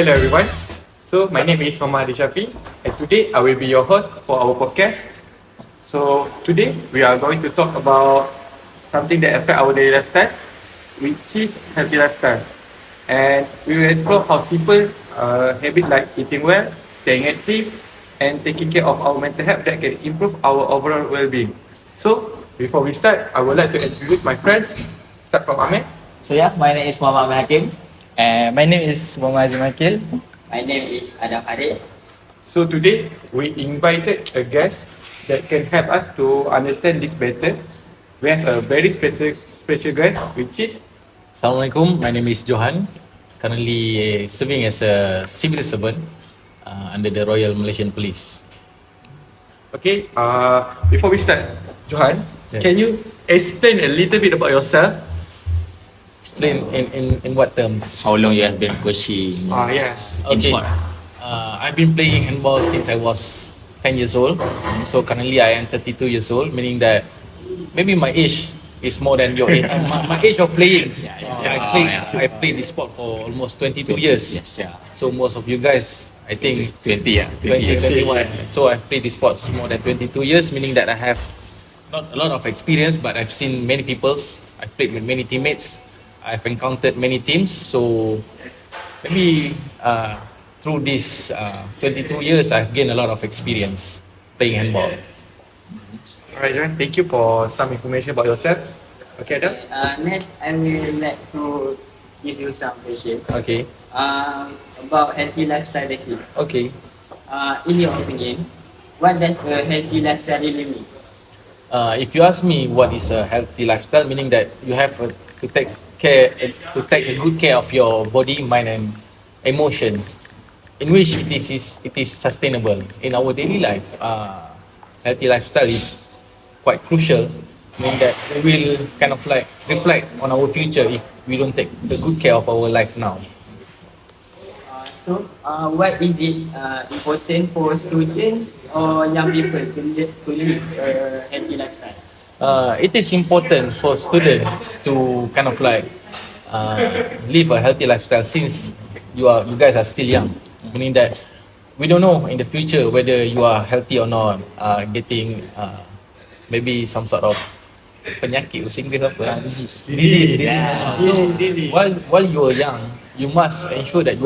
Hello everyone. So my name is Muhammad Hadi Shafi and today I will be your host for our podcast. So today we are going to talk about something that affect our daily lifestyle, which is healthy lifestyle. And we will explore how simple habits like eating well, staying active, and taking care of our mental health that can improve our overall well-being. So before we start, I would like to introduce my friends. Start from Ahmed. So yeah, my name is Muhammad Hakim. And my name is Muhammad Azim Akil. My name is Adam Harid. So today we invited a guest that can help us to understand this better. We have a very special guest, which is Assalamualaikum, my name is Johan, currently serving as a civil servant under the Royal Malaysian Police. okay. Before we start, Johan, Yes. can you explain a little bit about yourself? Explain in what terms? How long you have been coaching? Yes. Okay. I've been playing handball since I was 10 years old. So currently I am 32 years old, meaning that maybe my age is more than your age. My age of playing. I played this sport for almost 22 years. Yes, yeah. So most of you guys, I think 20, 20, 21. So I've played this sport more than 22 years, meaning that I have not a lot of experience, but I've seen many people's. I've played with many teammates. I've encountered many teams. So maybe through these 22 years, I've gained a lot of experience playing handball. Alright, Johan. Thank you for some information about yourself. Okay, Adam. Next, I will like to give you some question Okay. about healthy lifestyle basic. Okay. In your opinion, what does a healthy lifestyle really mean? If you ask me what is a healthy lifestyle, meaning that you have to take a good care of your body, mind, and emotions, in which it is sustainable in our daily life. Healthy lifestyle is quite crucial, meaning that we will kind of like reflect on our future if we don't take the good care of our life now. So, what is it important for students or young people to live a healthy lifestyle? It is important for students to kind of like live a healthy lifestyle since you guys are still young, meaning that we don't know in the future whether you are healthy or not, getting maybe some sort of penyakit, English apa? Disease. Yeah. So while you are young, you must ensure that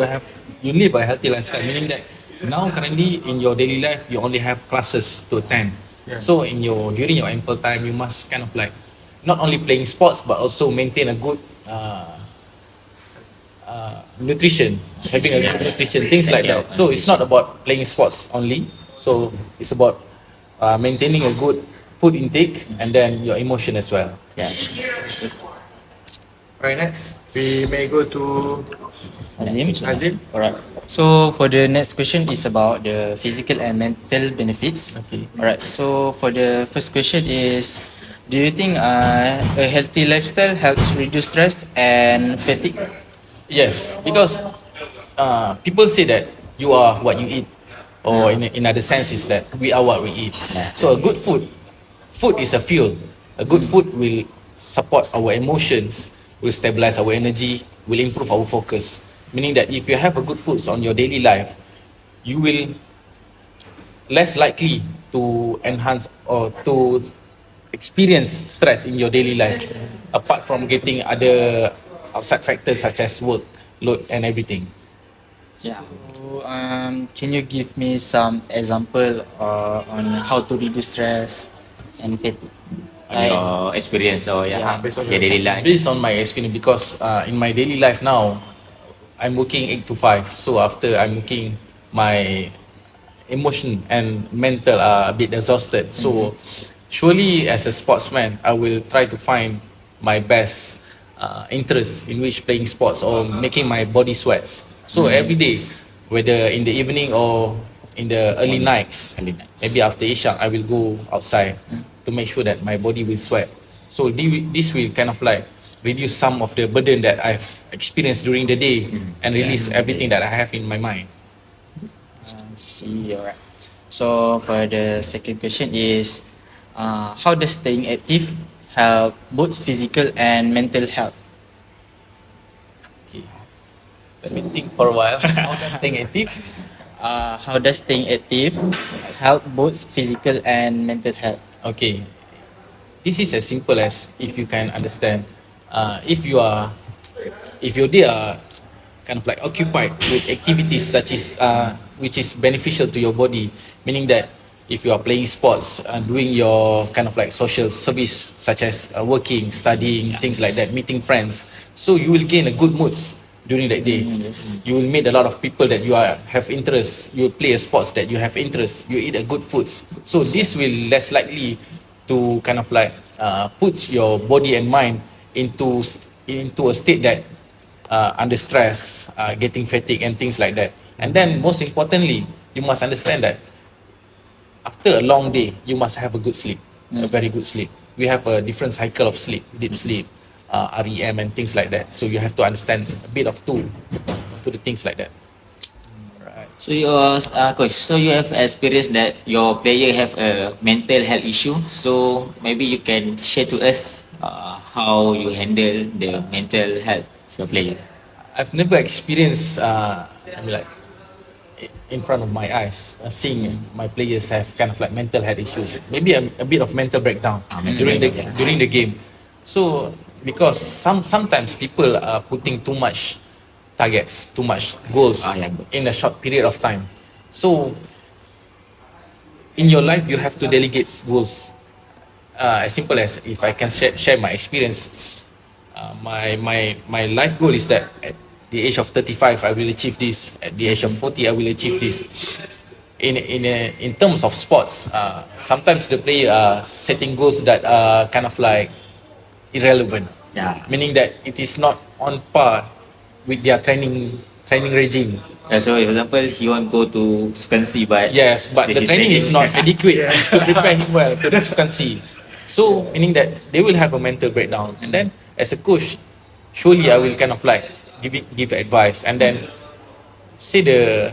you live a healthy lifestyle, meaning that now currently in your daily life you only have classes to attend. Yeah. So during your ample time, you must kind of like not only playing sports but also maintain a good nutrition, having a good nutrition, things like that. So it's not about playing sports only. So it's about maintaining a good food intake and then your emotion as well. Yeah. Alright, next we may go to Azim. Azim. Alright. So for the next question is about the physical and mental benefits. Okay. Alright. So for the first question is, do you think a healthy lifestyle helps reduce stress and fatigue? Yes, because people say that you are what you eat, or in other sense is that we are what we eat. So a good food is a fuel. A good food will support our emotions, will stabilize our energy, will improve our focus. Meaning that if you have a good food on your daily life, you will less likely to enhance or to experience stress in your daily life, apart from getting other outside factors such as work load and everything. Yeah. So, can you give me some example on how to reduce stress and fatigue? Your experience or based on your daily life. Based on my experience, because in my daily life now, I'm working 8 to 5. So after I'm working, my emotion and mental are a bit exhausted. So surely as a sportsman, I will try to find my best interest in which playing sports or making my body sweats. So every day, whether in the evening or in the early nights, maybe after Isha, I will go outside to make sure that my body will sweat. So this will kind of like reduce some of the burden that I've experienced during the day and release everything that I have in my mind. See, alright. So for the second question is, how does staying active help both physical and mental health? Okay. Let me think for a while. How does staying active? How does staying active help both physical and mental health? Okay, this is as simple as if you can understand. If you are, if your day are kind of like occupied with activities such as which is beneficial to your body, meaning that if you are playing sports, doing your kind of like social service such as working, studying, things like that, meeting friends, so you will gain a good moods during that day. Yes. You will meet a lot of people that you are have interest. You will play a sports that you have interest. You eat a good foods. So this will less likely to kind of like put your body and mind into a state that under stress, getting fatigue and things like that. And then most importantly, you must understand that after a long day, you must have a good sleep, a very good sleep. We have a different cycle of sleep, deep sleep, REM and things like that. So you have to understand a bit of to the things like that. So your coach, so you have experienced that your player have a mental health issue. So maybe you can share to us how you handle the mental health of your player. I've never experienced, I mean like, in front of my eyes, seeing my players have kind of like mental health issues. Maybe a bit of mental breakdown Mental breakdown, yes. during the game. So because sometimes people are putting too much targets, too much goals Goals. in a short period of time. So in your life, you have to delegate goals. As simple as if I can share my experience, my life goal is that at the age of 35 I will achieve this, at the age of 40 I will achieve this. In terms of sports, sometimes the player are setting goals that are kind of like irrelevant, Yeah. meaning that it is not on par with their training regime. So, for example, he want go to Swansea, but Yes, but the his training is not adequate to prepare him well to the vacancy. So meaning that they will have a mental breakdown, and then as a coach, surely I will kind of like give advice and then say the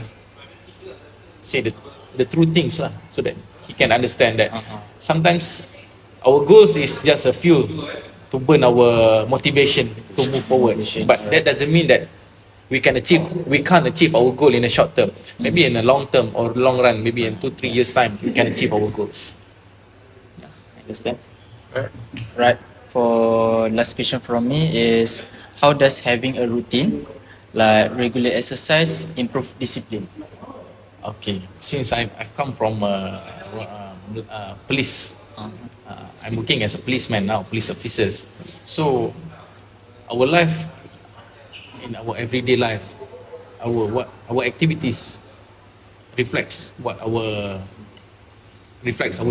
true things lah, so that he can understand that sometimes our goals is just a fuel to burn our motivation to move forward, but that doesn't mean that we can't achieve our goal in a short term. Maybe in a long term or long run, maybe in 2-3 years time we can achieve our goals. understand. Right. For last question from me is, how does having a routine like regular exercise improve discipline? Okay, since I've come from police, I'm working as a policeman now, police officers. So our life, in our everyday life, our activities reflects our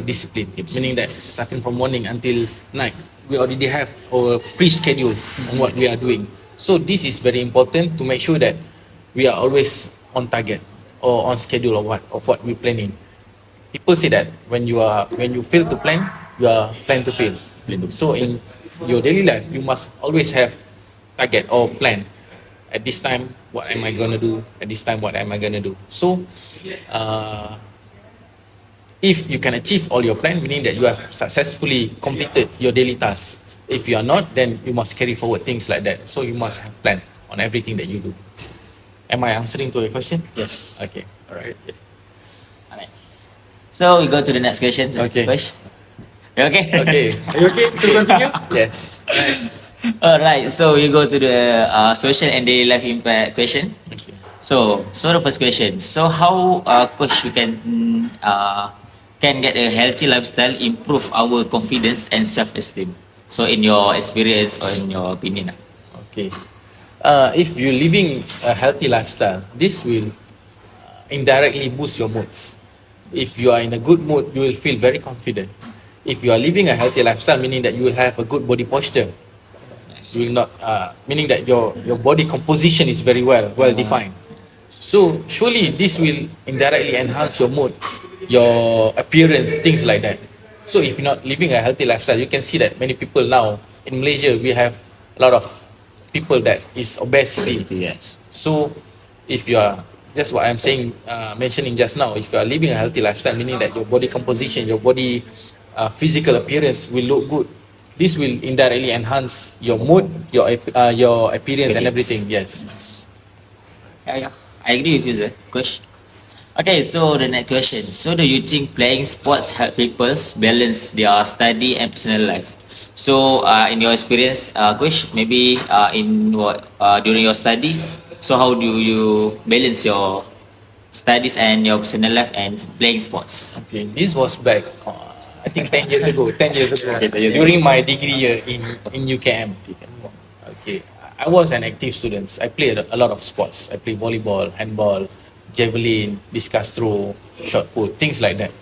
discipline. Meaning that starting from morning until night, we already have our pre-schedule on what we are doing. So this is very important to make sure that we are always on target or on schedule of what we're planning. People say that when you fail to plan, you are plan to fail. So in your daily life, you must always have target or plan. At this time, what am I gonna do? At this time, what am I gonna do? So, if you can achieve all your plan, meaning that you have successfully completed your daily tasks. If you are not, then you must carry forward things like that. So you must have plan on everything that you do. Am I answering to your question? Yes. Okay. All right. Alright. So we go to the next question. Okay. Coach. You okay? Okay. Are you okay to continue? Yes. Alright. So we go to the social and daily life impact question. Okay. So the first question. So how coach you can get a healthy lifestyle improve our confidence and self-esteem? So in your experience or in your opinion? Okay. If you're living a healthy lifestyle, this will indirectly boost your moods. If you are in a good mood, you will feel very confident. If you are living a healthy lifestyle, meaning that you will have a good body posture, you will not, meaning that your body composition is very well defined. So surely this will indirectly enhance your mood, your appearance, things like that. So if you're not living a healthy lifestyle, you can see that many people now in Malaysia, we have a lot of people that is obesity. Yes. So if you are, just what I'm saying, mentioning just now, if you are living a healthy lifestyle, meaning that your body composition, your body physical appearance will look good, this will indirectly enhance your mood, your appearance and everything. Yes. Yeah. I agree with you, sir. Coach. Okay, so the next question. So do you think playing sports help people balance their study and personal life? So in your experience, Coach, maybe in what during your studies, so how do you balance your studies and your personal life and playing sports? Okay, this was back, I think 10 years ago. 10 years ago, Okay, 10 years ago. during my degree year in UKM. Okay, I was an active student. I played a lot of sports. I played volleyball, handball, javelin, discus throw, shot put, things like that.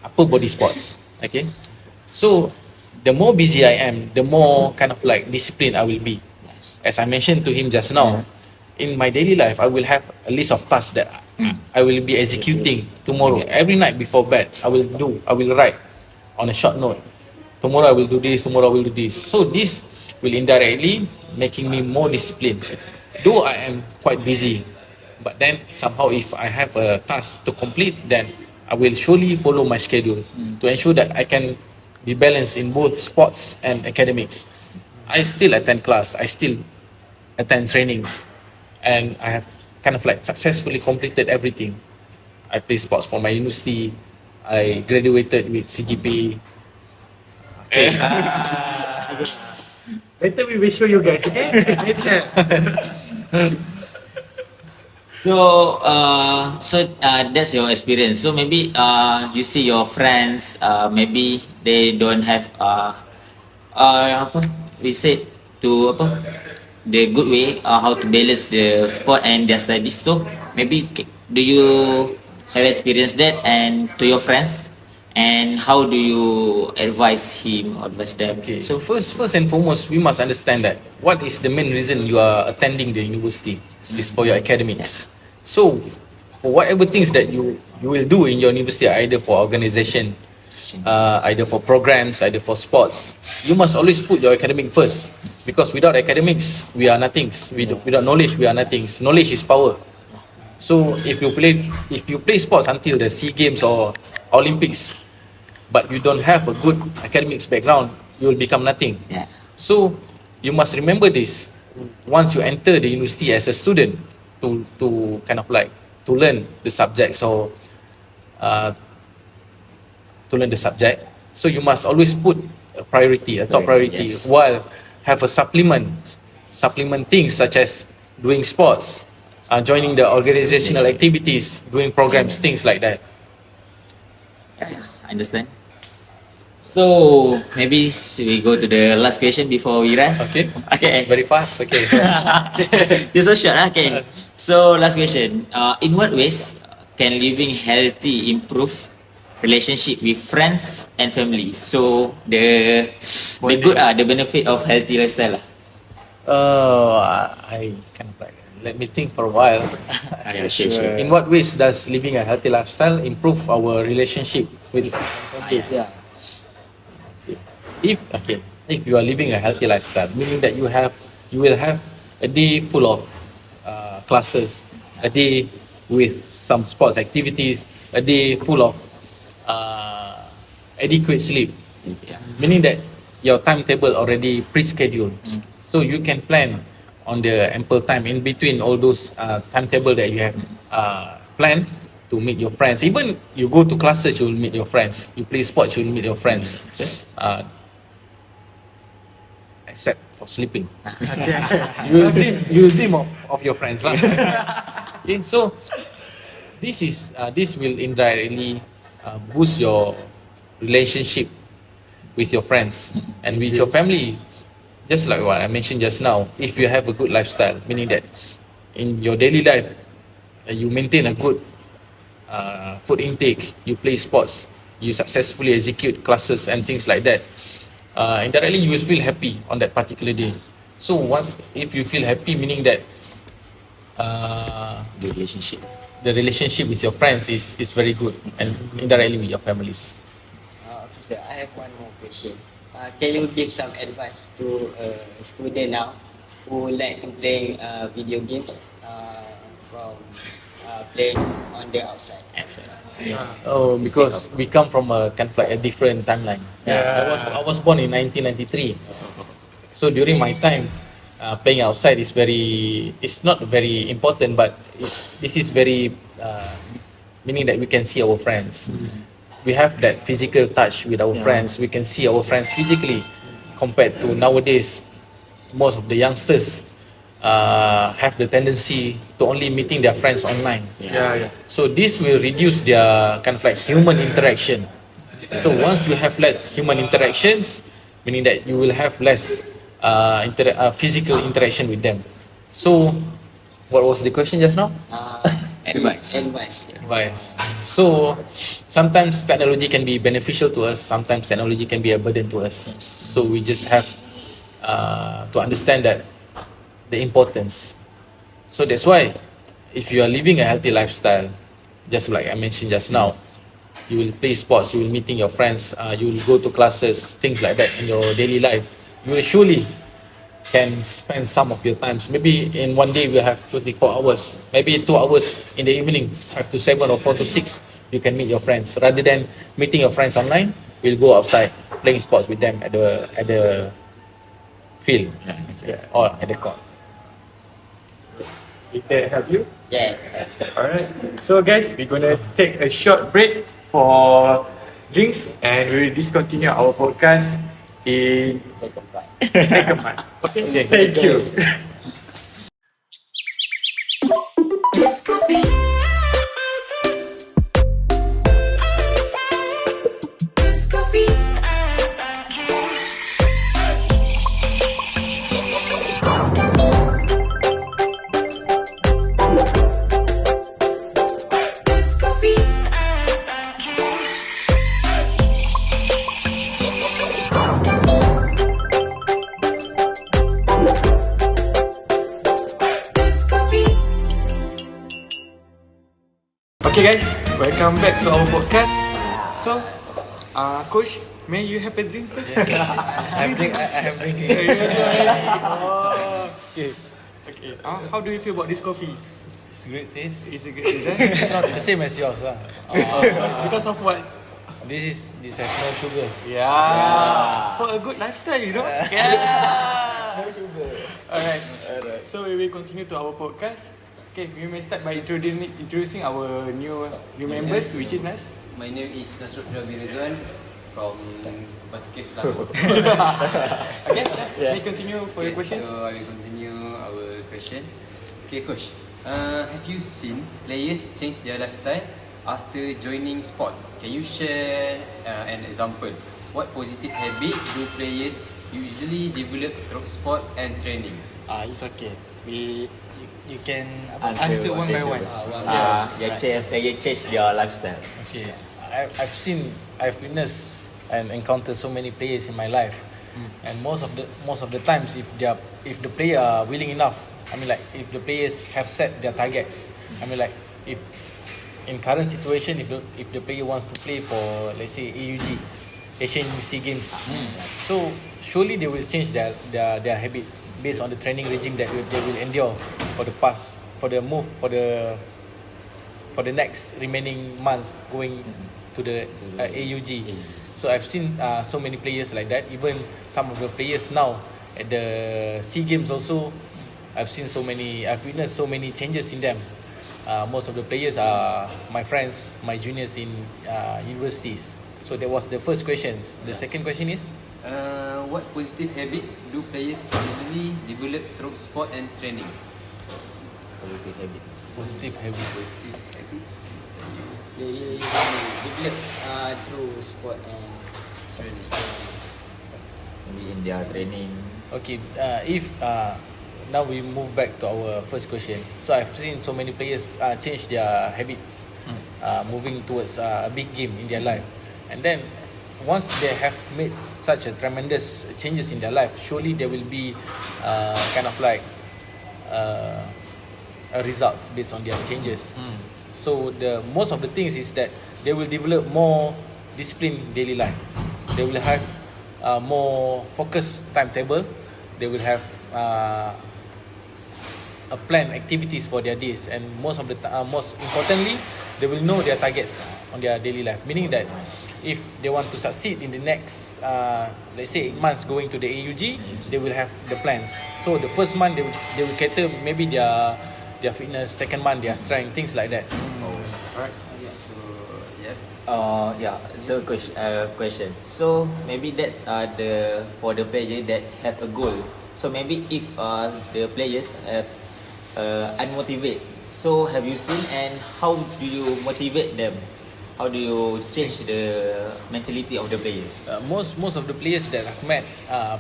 Upper body sports. Okay, so the more busy I am, the more kind of like disciplined I will be. Yes. As I mentioned to him just now, in my daily life, I will have a list of tasks that I will be executing tomorrow. Every night before bed, I will write on a short note. Tomorrow I will do this, tomorrow I will do this. So this will indirectly making me more disciplined. Though I am quite busy, but then somehow if I have a task to complete, then I will surely follow my schedule to ensure that I can be balanced in both sports and academics. I still attend class, I still attend trainings, and I have kind of like successfully completed everything. I play sports for my university. I graduated with CGPA. Okay. Later we will show you guys, okay? Later. So that's your experience. So maybe you see your friends, maybe they don't have apa we said to apa the good way how to balance the sport and their studies. So maybe do you have experienced that and to your friends, and how do you advise him or advise them? Okay. So So first and foremost, we must understand that what is the main reason you are attending the university is for your academics. So for whatever things that you will do in your university, either for organization, either for programs, either for sports, you must always put your academic first. Because without academics, we are nothings. Without knowledge, we are nothings. Knowledge is power. So if you play sports until the SEA Games or Olympics, but you don't have a good academics background, you will become nothing. yeah, So you must remember this once you enter the university as a student to kind of like to learn the subjects or uh, to learn the subject. So you must always put a priority, a top priority, Yes. while have a supplement things such as doing sports, joining the organizational activities, doing programs, things like that. I understand. So maybe we go to the last question before we rest. Okay. Okay. Very fast. Okay. This is short. Okay. So last question. In what ways can living healthy improve relationship with friends and family? So the good the benefit of healthy lifestyle. I kind of like let me think for a while. Yeah, sure. In what ways does living a healthy lifestyle improve our relationship with families? Yes. If you are living a healthy lifestyle, meaning that you will have a day full of classes, a day with some sports activities, a day full of adequate sleep, Yeah. meaning that your timetable already pre-scheduled, so you can plan on the ample time in between all those timetable that you have planned to meet your friends. Even you go to classes, you will meet your friends. You play sports, you will meet your friends. Except for sleeping. You will dream of your friends. Lah. Okay, so this will indirectly boost your relationship with your friends and with your family. Just like what I mentioned just now, if you have a good lifestyle, meaning that in your daily life you maintain a good food intake, you play sports, you successfully execute classes and things like that, indirectly you will feel happy on that particular day. So if you feel happy, meaning that The relationship. the relationship with your friends is very good, and indirectly with your families. Officer, I have one more question. Can you give some advice to a student now who like to play video games from playing on the outside? Oh, because we come from a kind of like a different timeline. Yeah. I was born in 1993. So during my time, playing outside is it's not very important, but this is very meaning that we can see our friends. We have that physical touch with our friends. We can see our friends physically, compared to nowadays. Most of the youngsters have the tendency to only meeting their friends online. Yeah. So this will reduce their kind of like human interaction. So once you have less human interactions, meaning that you will have less physical interaction with them. So what was the question just now? Advice. Advice. So sometimes technology can be beneficial to us. Sometimes technology can be a burden to us. So we just have to understand that the importance. So that's why if you are living a healthy lifestyle, just like I mentioned just now, you will play sports, you will meeting your friends, you will go to classes, things like that in your daily life. You will surely can spend some of your times. Maybe in one day we have 24 hours. Maybe 2 hours in the evening, 5 to 7 or 4 to 6, you can meet your friends. Rather than meeting your friends online, you'll go outside playing sports with them at the field or at the court. Did that help you? Yes. Alright. So guys, we're gonna take a short break for drinks and we will discontinue our podcast in second part. Okay, thank you. Just coffee. Just coffee. Just coffee. Just coffee. Okay guys, welcome back to our podcast. So, coach, may you have a drink first? I have drinking. Okay. How do you feel about this coffee? It's great taste. Is it good? Is it? It's not the same as yours. Because of what? This has no sugar. Yeah. For a good lifestyle, you know. Yeah. No sugar. Alright. So we will continue to our podcast. Okay, we may start by introducing our new members, which is Nas. My name is Nasrul Rizwan from Batu Cave, Selangor. Okay, Nas, may continue for your questions. So I will continue our question. Okay, coach. Have you seen players change their lifestyle after joining sport? Can you share an example? What positive habit do players usually develop through sport and training? It's okay. You can answer one by one. They change their lifestyle. Okay, I've witnessed and encountered so many players in my life, and most of the times, if the player are willing enough, I mean like if the players have set their targets, I mean like if in current situation, if the player wants to play for, let's say, AUG, Asian University Games, so surely they will change their habits based on the training regime that they will endure for the next remaining months going to the AUG. So I've seen so many players like that. Even some of the players now at the SEA Games also, I've witnessed so many changes in them. Most of the players are my friends, my juniors in universities. So that was the first question. The second question is? What positive habits do players usually develop through sport and training? Positive habits. Positive habits. Positive habits. They develop through sport and training. Maybe in their training. Okay, if now we move back to our first question. So I've seen so many players change their habits, moving towards a big game in their life, and then once they have made such a tremendous changes in their life, surely there will be kind of like results based on their changes. So the most of the things is that they will develop more discipline in daily life. They will have more focused timetable. They will have a plan activities for their days, and most importantly, they will know their targets on their daily life. Meaning that if they want to succeed in the next, let's say 8 months going to the AUG, they will have the plans. So the first month they will cater maybe their fitness, second month their strength, things like that. Alright. So yeah. Yeah. So question. So maybe that's the for the player that have a goal. So maybe if the players have unmotivated, so have you seen and how do you motivate them? How do you change the mentality of the player? Most of the players that I've met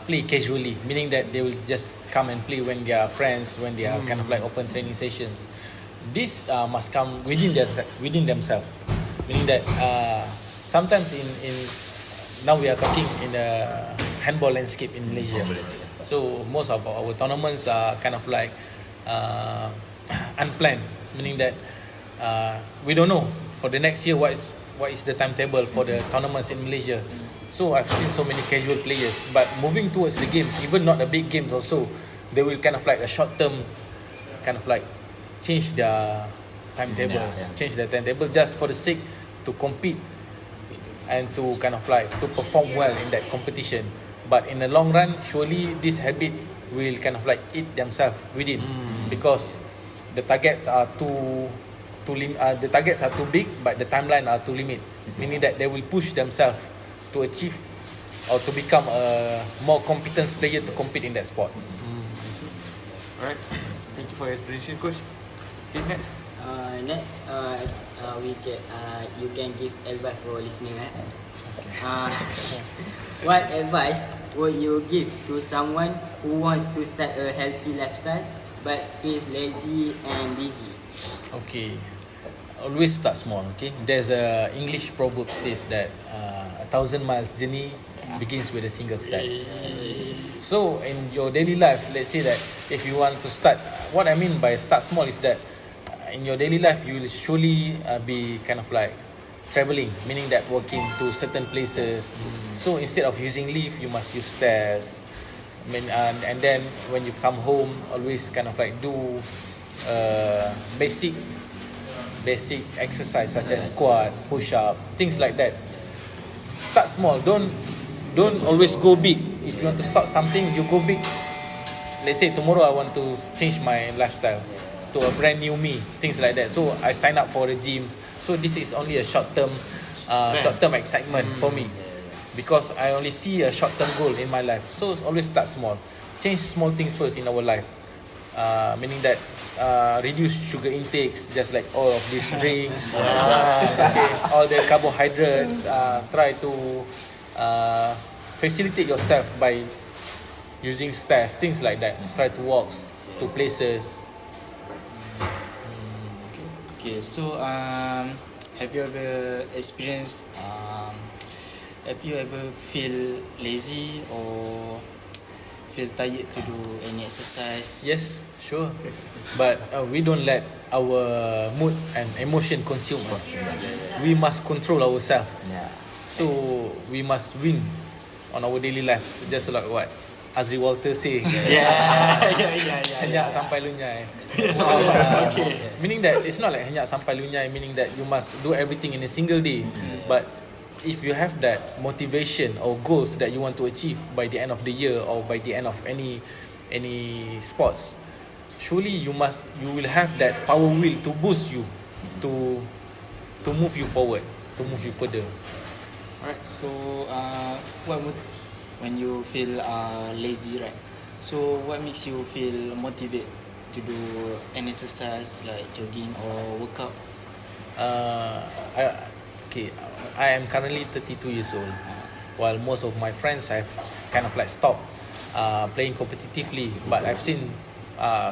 play casually, meaning that they will just come and play when they are friends, when they are kind of like open training sessions. This must come within themselves, meaning that sometimes in now we are talking in the handball landscape in Malaysia. So most of our tournaments are kind of like unplanned, meaning that we don't know for the next year what is the timetable for the tournaments in Malaysia. So I've seen so many casual players, but moving towards the games, even not the big games also, they will kind of like a short term kind of like change their timetable, change their timetable just for the sake to compete and to kind of like to perform well in that competition. But in the long run, surely this habit will kind of like eat themselves within, because the targets are the targets are too big, but the timeline are too limit, meaning that they will push themselves to achieve or to become a more competent player to compete in that sports. Alright. Thank you for your explanation, coach. Okay, next. Next, you can give advice for listening. What advice would you give to someone who wants to start a healthy lifestyle but feels lazy and busy? Okay, always start small. Okay, there's a English proverb says that 1,000 miles journey begins with a single steps. So in your daily life, let's say that if you want to start, what I mean by start small is that in your daily life you will surely be kind of like traveling, meaning that walking to certain places. So instead of using lift, you must use stairs. I mean, and then when you come home, always kind of like do basic exercise such as squat, push up, things like that. Start small. Don't always go big. If you want to start something, you go big. Let's say tomorrow I want to change my lifestyle to a brand new me, things like that. So I sign up for a gym. So this is only a short term excitement for me, because I only see a short term goal in my life. So always start small. Change small things first in our life. Meaning that reduce sugar intakes, just like all of these drinks, okay, all the carbohydrates. Try to facilitate yourself by using stairs, things like that. Try to walk to places. Okay, so have you ever experienced have you ever feel lazy or feel tired to do any exercise? Yes, sure. But we don't let our mood and emotion consume us. We must control ourselves. So we must win on our daily life. Just like what Azri Walter say. Henyak sampai lunyai. So, meaning that it's not like henyak sampai lunyai, meaning that you must do everything in a single day. But if you have that motivation or goals that you want to achieve by the end of the year or by the end of any sports, surely you will have that power will to boost you to move you forward, to move you further. Alright, so when you feel lazy, right? So what makes you feel motivated to do an exercise like jogging or workout? I am currently 32 years old, while most of my friends have kind of like stopped playing competitively. But I've seen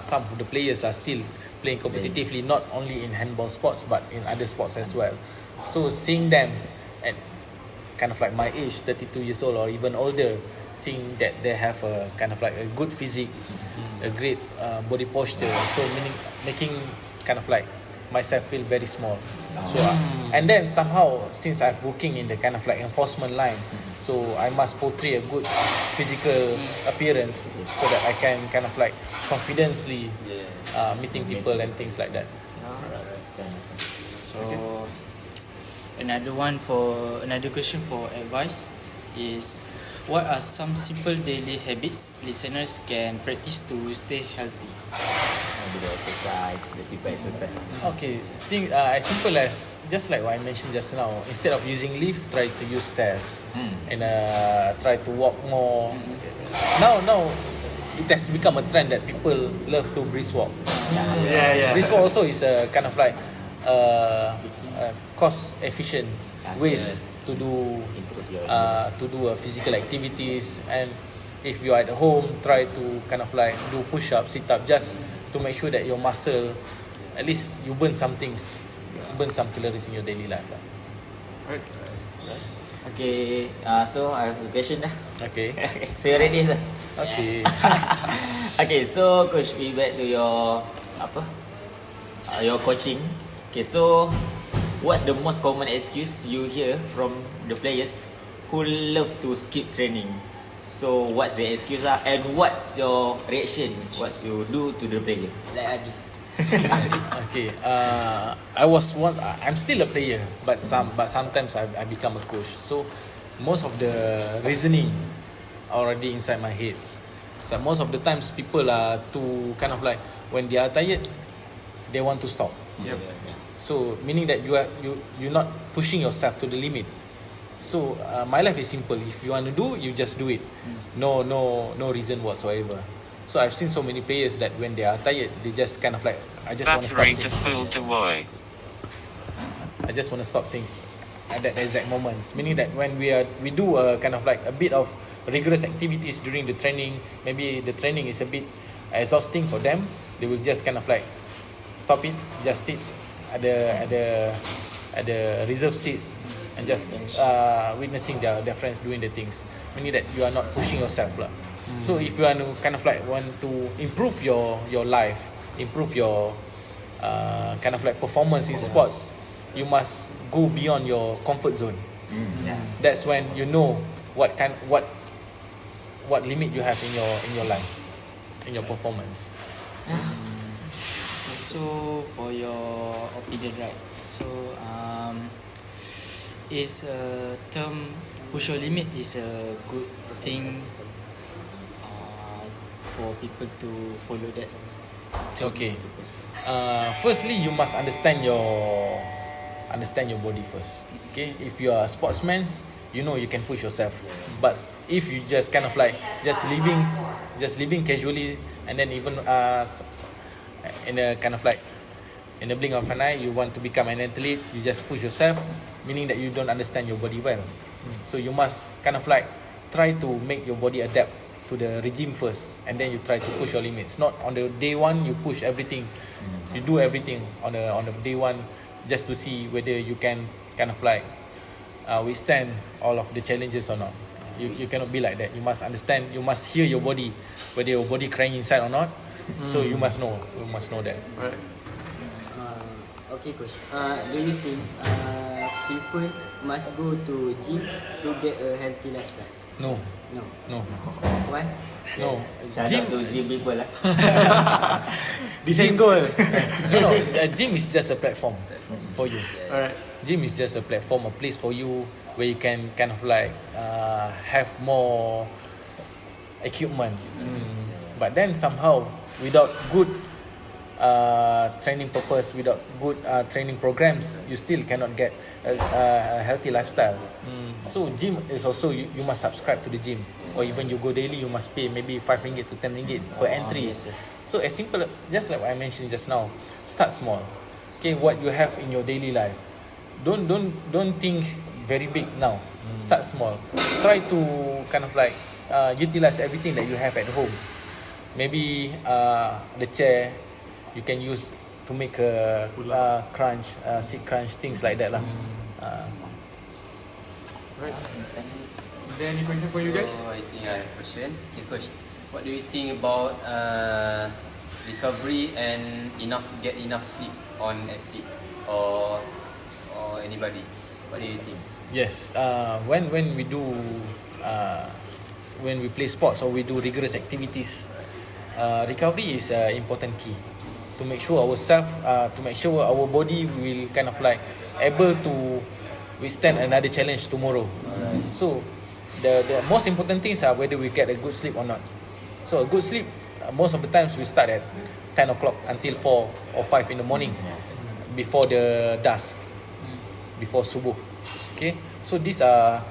some of the players are still playing competitively, not only in handball sports but in other sports as well. So seeing them at kind of like my age, 32 years old or even older, seeing that they have a kind of like a good physique, a great body posture, so making kind of like myself feel very small. So and then somehow, since I'm working in the kind of like enforcement line, so I must portray a good physical appearance so that I can kind of like confidently meeting people and things like that. So Another question for advice is, what are some simple daily habits listeners can practice to stay healthy? Do the exercise, the simple exercise. Okay, think as simple as just like what I mentioned just now. Instead of using lift, try to use stairs, and try to walk more. Now, it has become a trend that people love to brisk walk. Yeah. Brisk walk also is a kind of like cost efficient ways to do physical activities. And if you are at home, try to kind of like do push up, sit up, just to make sure that your muscle, at least you burn some things, burn some calories in your daily life lah. Okay, so I have a question dah. Okay. So you ready sir? Okay. Okay, so coach, we back to your your coaching. Okay, so what's the most common excuse you hear from the players who love to skip training? So what's the excuse and what's your reaction? What you do to the player? Like Adif. Okay. I'm still a player, but sometimes I become a coach. So most of the reasoning already inside my head. So most of the times people are too kind of like, when they are tired, they want to stop. Yep. So meaning that you're not pushing yourself to the limit. So my life is simple. If you want to do, you just do it. No reason whatsoever. So I've seen so many players that when they are tired, they just kind of like, I just want to stop things. I just want to stop things at that exact moments. Meaning that when we do a kind of like a bit of rigorous activities during the training, maybe the training is a bit exhausting for them, they will just kind of like stop it, just sit at the reserve seats and just witnessing their friends doing the things. Meaning that you are not pushing yourself lah. So if you want to kind of like want to improve your life, improve your kind of like performance in sports, you must go beyond your comfort zone. Yes. That's when you know what limit you have in your life, in your performance. So for your opinion, right? So is a term push your limit is a good thing for people to follow that term? Okay. Firstly, you must understand your body first. Okay, if you are a sportsman, you know you can push yourself. But if you just kind of like just living casually, and then even in a kind of like in the blink of an eye, you want to become an athlete, you just push yourself, meaning that you don't understand your body well. So you must kind of like try to make your body adapt to the regime first, and then you try to push your limits. Not on the day one you push everything, you do everything on the day one just to see whether you can kind of like withstand all of the challenges or not. You cannot be like that. You must understand. You must hear your body, whether your body crying inside or not. So you must know. You must know that. Right. Okay, coach. Do you think people must go to gym to get a healthy lifestyle? No, No. no, Why? no. Shout out to gym people lah. The same goal. No. Gym is just a platform for you. Alright. Gym is just a platform, a place for you where you can kind of like have more equipment. But then somehow, without good training purpose, without good training programs, you still cannot get a healthy lifestyle. So gym is also, you must subscribe to the gym, or even you go daily, you must pay maybe 5 ringgit to 10 ringgit per entry. Yes. So as simple, just like what I mentioned just now, start small. Okay, what you have in your daily life, don't think very big now. Start small. Try to kind of like utilize everything that you have at home. Maybe the chair you can use to make a crunch, sit crunch, things like that lah. Right. Is there any question for you guys? So I think I have a question. Okay, coach. What do you think about recovery and get enough sleep on athlete or anybody? What do you think? Yes, when we do when we play sports or we do rigorous activities, recovery is an important key to make sure our body will kind of like able to withstand another challenge tomorrow. So the most important things are whether we get a good sleep or not. So a good sleep, most of the times we start at 10 o'clock until 4 or 5 in the morning, before the dusk, before subuh. Okay, so these are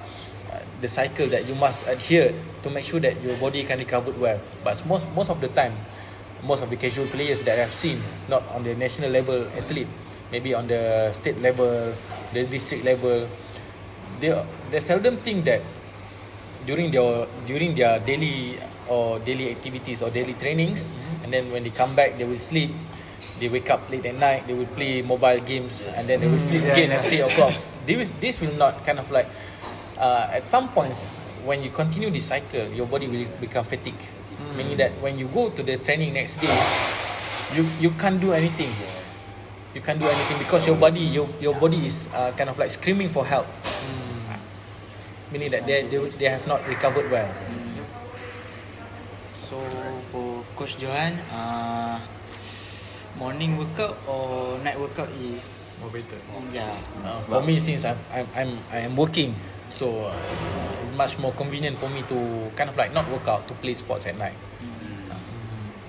the cycle that you must adhere to make sure that your body can recover well. But most of the time, most of the casual players that I've seen, not on the national level athlete, maybe on the state level, the district level, they seldom think that during their daily activities or daily trainings, and then when they come back, they will sleep. They wake up late at night. They will play mobile games, and then they will sleep again at 3 o'clock. This will not kind of like at some points when you continue this cycle, your body will become fatigued. Meaning that when you go to the training next day, you can't do anything. You can't do anything because your body is kind of like screaming for help. Meaning that they have not recovered well. So for Coach Johan, morning workout or night workout is More better. Yeah. For me, since I am working, so much more convenient for me to kind of like not work out, to play sports at night.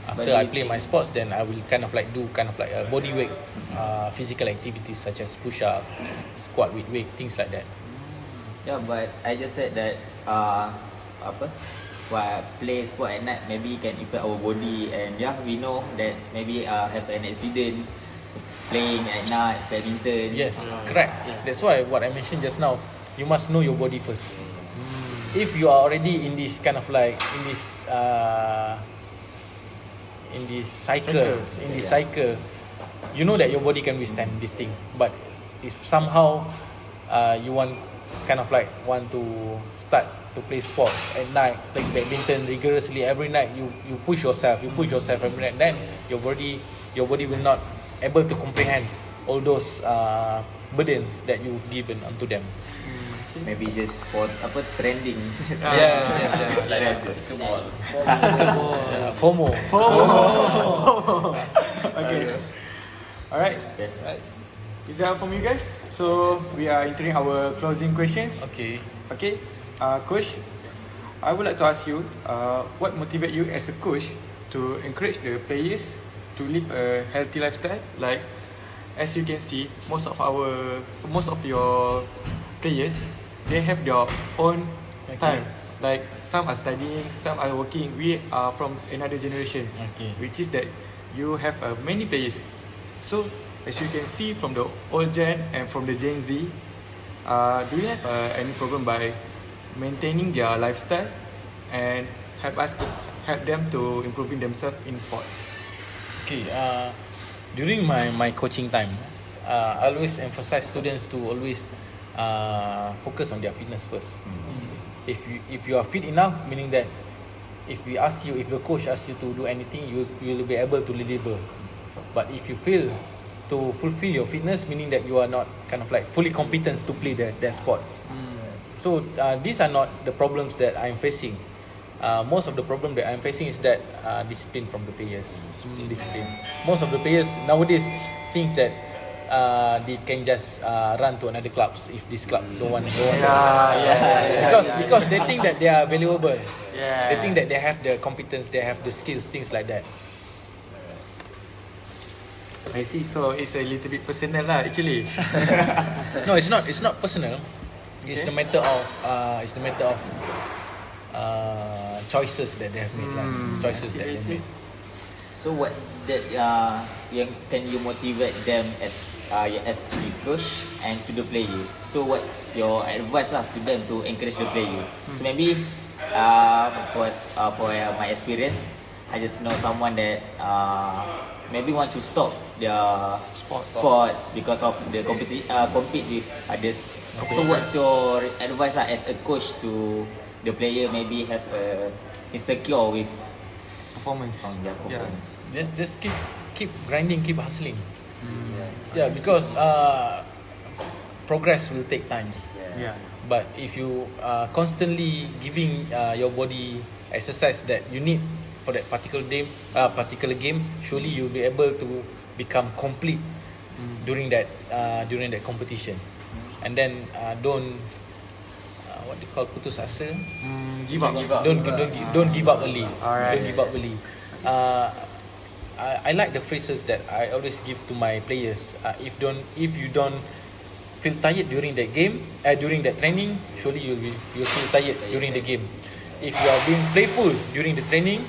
After I play my sports, then I will kind of like do kind of like a body weight physical activities such as push up, squat with weight, things like that. Yeah, but I just said that play sport at night maybe can affect our body, and yeah, we know that maybe have an accident playing at night badminton. Yes, correct. That's why what I mentioned just now, you must know your body first. If you are already in this kind of like in this cycle, you know that your body can withstand this thing. But if somehow you want to start to play sports at night, play badminton rigorously every night, you push yourself every night, then your body will not able to comprehend all those burdens that you've given onto them. Maybe just for trending. Yes. Like FOMO. Okay. Alright. Is that all from you guys? So we are entering our closing questions. Okay. Okay. Coach, I would like to ask you, what motivate you as a coach to encourage the players to live a healthy lifestyle? Like, as you can see, most of your players, they have their own time. Like, some are studying, some are working. We are from another generation, which is that you have many players. So, as you can see from the old gen and from the Gen Z, do you have any program by maintaining their lifestyle and help them to improving themselves in sports? Okay. During my coaching time, I always emphasize students to always focus on their fitness first. If you are fit enough, meaning that if the coach asks you to do anything, you will be able to deliver. But if you fail to fulfill your fitness, meaning that you are not kind of like fully competent to play that sports. So these are not the problems that I'm facing. Most of the problem that I'm facing is that discipline from the players. Discipline. Most of the players nowadays think that they can just run to another clubs if this club don't want. Because they think that they are valuable. They think that they have the competence, they have the skills, things like that. I see. So it's a little bit personal lah, actually. No, it's not personal. It's the matter of choices that they have made. Choices that they made. So what that yang can you motivate them as the coach and to the player? So what's your advice to them to encourage the player? So maybe for my experience, I just know someone that maybe want to stop their sports because of the compete with others. So what's your advice as a coach to the player? Maybe have insecure with Performance. on their performance. Just keep grinding, keep hustling. Yeah, because progress will take times. Yeah. But if you constantly giving your body exercise that you need for that particular game, surely you'll be able to become complete during that competition. and then don't what they call putus asa. Give up. Don't give up early. Alright. Don't give up early. I like the phrases that I always give to my players. If you don't feel tired during that game, during that training, surely you'll feel tired during the game. If you are being playful during the training,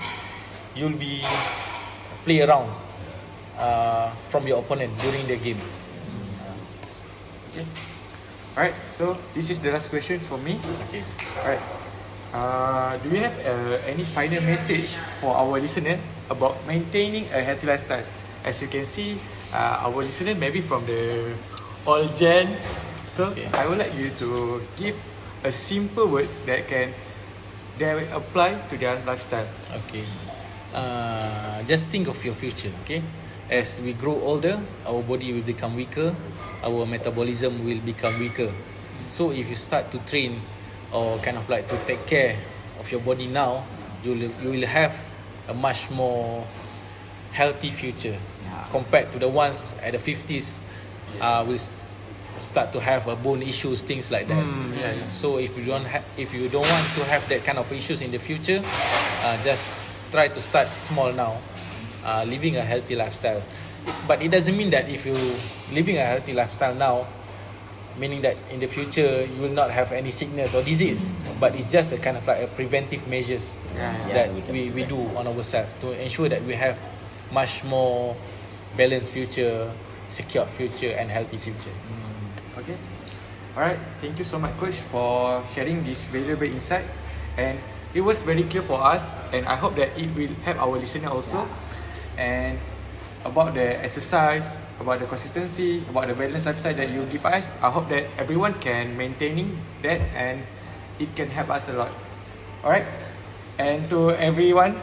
you'll be play around from your opponent during the game. Okay. Alright, so this is the last question for me. Okay. Alright. Do you have any final message for our listener about maintaining a healthy lifestyle? As you can see, our listener maybe from the old gen. So Okay. I would like you to give a simple words that will apply to their lifestyle. Okay. Just think of your future. Okay. As we grow older, our body will become weaker, our metabolism will become weaker. So if you start to train or kind of like to take care of your body now, you will have a much more healthy future compared to the ones at the 50s will start to have bone issues, things like that. So if you don't want to have that kind of issues in the future, just try to start small now, living a healthy lifestyle. But it doesn't mean that if you living a healthy lifestyle now, meaning that in the future you will not have any sickness or disease, but it's just a kind of like a preventive measures that we do on ourselves to ensure that we have much more balanced future, secure future and healthy future. Okay. Alright. Thank you so much, Coach, for sharing this valuable insight. And it was very clear for us, and I hope that it will help our listener also. And about the exercise, about the consistency, about the balanced lifestyle that you give us, I hope that everyone can maintaining that, and it can help us a lot. Alright. And to everyone,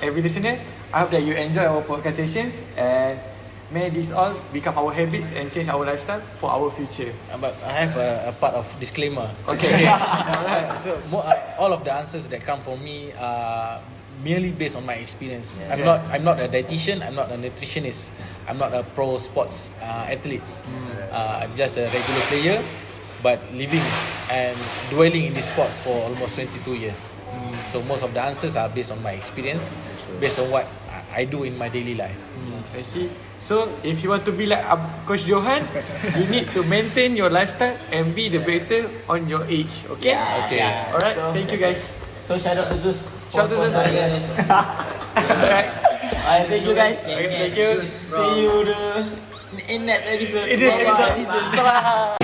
every listener, I hope that you enjoy our podcast sessions, and may this all become our habits and change our lifestyle for our future. But I have a part of disclaimer. Okay. So all of the answers that come from me are merely based on my experience. I'm not a dietitian. I'm not a nutritionist. I'm not a pro sports athlete. I'm just a regular player, but living and dwelling in this sports for almost 22 years. So most of the answers are based on my experience, based on what I do in my daily life. I see. So if you want to be like Coach Johan, you need to maintain your lifestyle and be the better on your age. Okay? Okay. Alright, thank you guys. So shout out to Zeus. Shout out to Zeus. Alright. Thank you guys. Okay, thank you. See you in next episode. In this episode. Season.